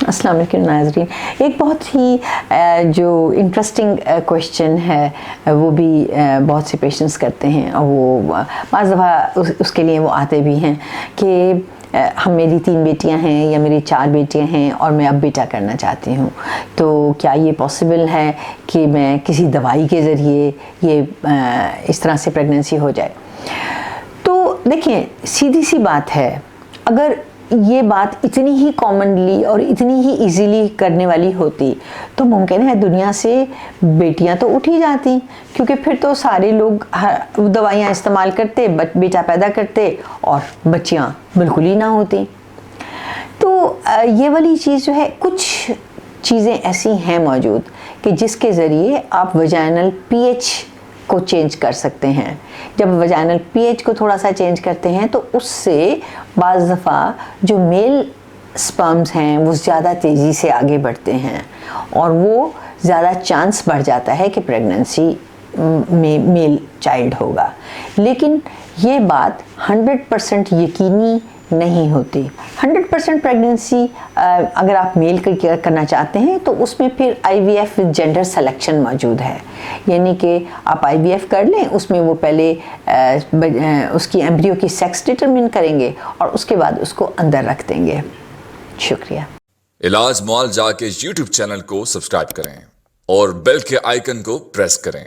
अस्सलाम वालेकुम नाज़रीन। एक बहुत ही जो इंटरेस्टिंग क्वेश्चन है वो भी बहुत से पेशेंट्स करते हैं और वो बाज़ दफ़ा उसके लिए वो आते भी हैं कि हम मेरी 3 बेटियां हैं या मेरी 4 बेटियां हैं और मैं अब बेटा करना चाहती हूँ, तो क्या ये पॉसिबल है कि मैं किसी दवाई के ज़रिए ये इस तरह से प्रेगनेंसी हो जाए। तो देखिए, सीधी सी बात है, अगर ये बात इतनी ही कॉमनली और इतनी ही इजीली करने वाली होती तो मुमकिन है दुनिया से बेटियां तो उठ ही जाती, क्योंकि फिर तो सारे लोग दवाइयाँ इस्तेमाल करते, बेटा पैदा करते और बच्चियां बिल्कुल ही ना होती। तो ये वाली चीज़ जो है, कुछ चीज़ें ऐसी हैं मौजूद कि जिसके ज़रिए आप वजाइनल पीएच को चेंज कर सकते हैं। जब वजाइनल पीएच को थोड़ा सा चेंज करते हैं तो उससे बाज़ दफ़ा जो मेल स्पर्म्स हैं वो ज़्यादा तेज़ी से आगे बढ़ते हैं और वो ज़्यादा चांस बढ़ जाता है कि प्रेगनेंसी में मेल चाइल्ड होगा। लेकिन ये बात 100% यकीनी नहीं होती। 100% प्रेगनेंसी अगर आप मेल करना चाहते हैं तो उसमें फिर IVF विद जेंडर सिलेक्शन मौजूद है, यानी कि आप IVF कर लें, उसमें वो पहले उसकी एम्ब्रियो की सेक्स डिटरमिन करेंगे और उसके बाद उसको अंदर रख देंगे। शुक्रिया। इलाज मॉल जाके YouTube चैनल को सब्सक्राइब करें और बेल के आइकन को प्रेस करें।